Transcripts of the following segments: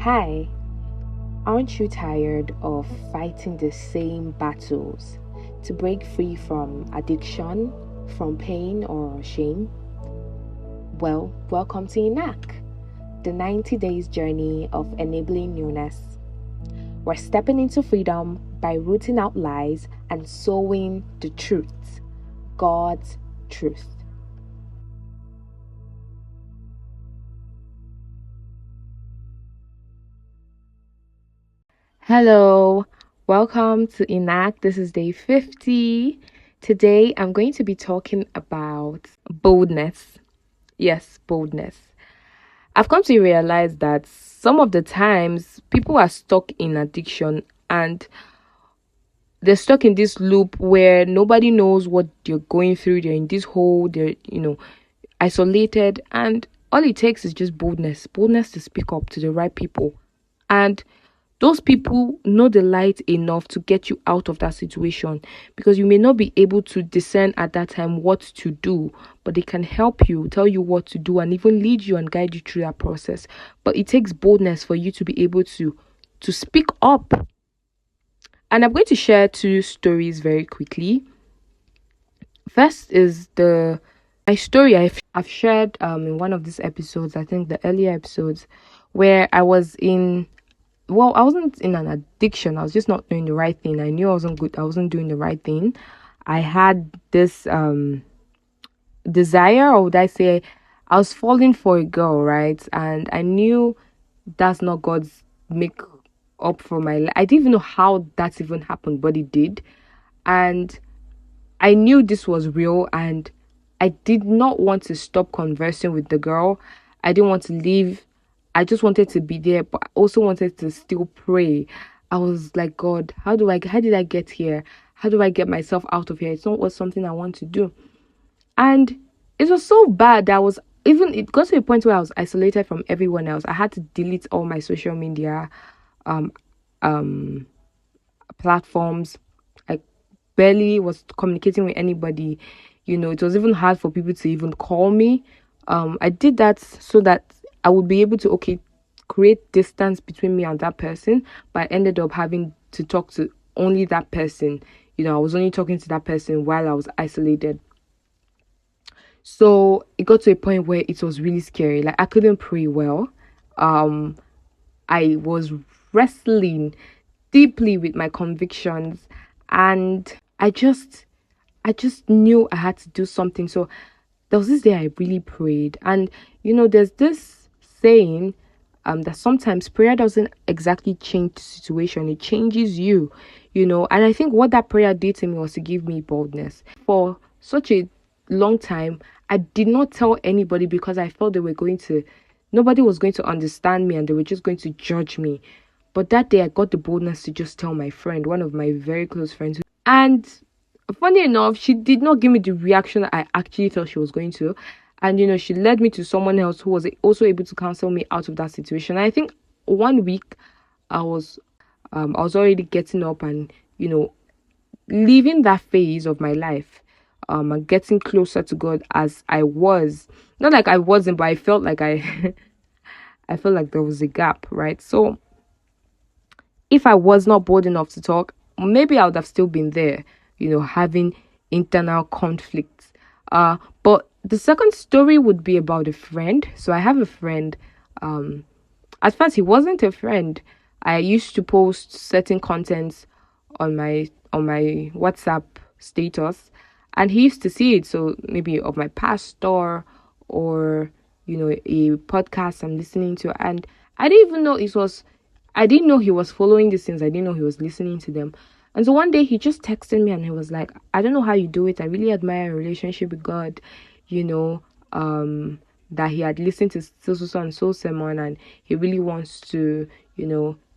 Hi, aren't you tired of fighting the same battles to break free from addiction, from pain, or shame? Well, welcome to ENAC, the 90 days journey of enabling newness. We're stepping into freedom by rooting out lies and sowing the truth, God's truth. Hello, welcome to ENAC. This is day 50. Today I'm going to be talking about boldness. Yes, boldness. I've come to realize that some of the times people are stuck in addiction and they're stuck in this loop where nobody knows what you're going through. They're in this hole, they're isolated, and all it takes is just boldness to speak up to the right people. And those people know the light enough to get you out of that situation, because you may not be able to discern at that time what to do, but they can help you, tell you what to do, and even lead you and guide you through that process. But it takes boldness for you to be able to speak up. And I'm going to share two stories very quickly. First is the my story I've shared in one of these episodes, I think the earlier episodes, where I wasn't in an addiction. I was just not doing the right thing. I knew I wasn't good. I wasn't doing the right thing. I had this desire, or would I say, I was falling for a girl, right? And I knew that's not God's make up for my life. I didn't even know how that even happened, but it did. And I knew this was real, and I did not want to stop conversing with the girl. I didn't want to leave. I just wanted to be there, but I also wanted to still pray. I was like, God, how did I get here? How do I get myself out of here? It's not something I want to do. And it was so bad that it got to a point where I was isolated from everyone else. I had to delete all my social media um um platforms. I barely was communicating with anybody. It was even hard for people to even call me. I did that so that I would be able to create distance between me and that person, but I ended up having to talk to only that person. I was only talking to that person while I was isolated. So it got to a point where it was really scary. Like, I couldn't pray well. Um I was wrestling deeply with my convictions, and I just knew I had to do something. So there was this day I really prayed. And there's this saying that sometimes prayer doesn't exactly change the situation, it changes you. And I think what that prayer did to me was to give me boldness. For such a long time, I did not tell anybody because I felt nobody was going to understand me, and they were just going to judge me. But that day I got the boldness to just tell my friend, one of my very close friends. And funny enough, she did not give me the reaction I actually thought she was going to. And she led me to someone else who was also able to counsel me out of that situation. And I think one week I was already getting up and leaving that phase of my life, and getting closer to God, as I was. Not like I wasn't, but I felt like I felt like there was a gap, right? So if I was not bold enough to talk, maybe I would have still been there, having internal conflicts. But the second story would be about a friend. So I have a friend. At first, he wasn't a friend. I used to post certain contents on my WhatsApp status, and he used to see it. So maybe of my pastor, or a podcast I'm listening to, and I didn't even know it was. I didn't know he was following these things. I didn't know he was listening to them. And so one day he just texted me and he was like, I don't know how you do it. I really admire your relationship with God. You know, that he had listened to so and so sermon, and he really wants to,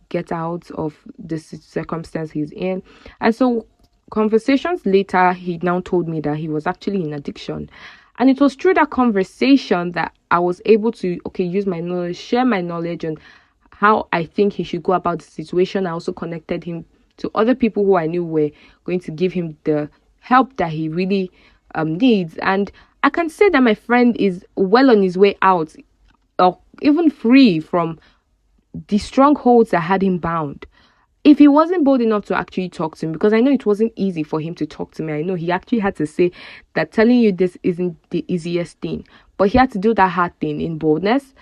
get out of this circumstance he's in. And so conversations later, he now told me that he was actually in addiction. And it was through that conversation that I was able to, use my knowledge, share my knowledge on how I think he should go about the situation. I also connected him to other people who I knew were going to give him the help that he really needs. And I can say that my friend is well on his way out, or even free from the strongholds that had him bound. If he wasn't bold enough to actually talk to me, because I know it wasn't easy for him to talk to me, I know he actually had to say that telling you this isn't the easiest thing, but he had to do that hard thing in boldness.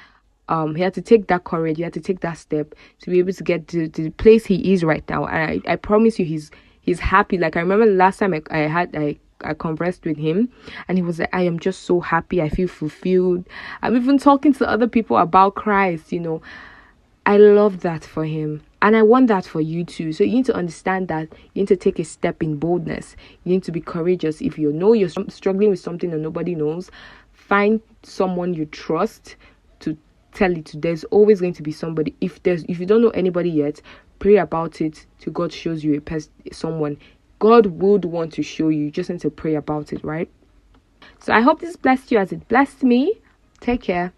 He had to take that courage, he had to take that step to be able to get to the place he is right now. And I promise you, he's happy. Like, I remember the last time I conversed with him, and he was like, I am just so happy, I feel fulfilled. I'm even talking to other people about Christ, you know. I love that for him. And I want that for you too. So you need to understand that you need to take a step in boldness. You need to be courageous. If you know you're struggling with something and nobody knows, find someone you trust to tell it to. There's always going to be somebody. If you don't know anybody yet, pray about it till God shows you someone. God would want to show you. You just need to pray about it, right? So I hope this blessed you as it blessed me. Take care.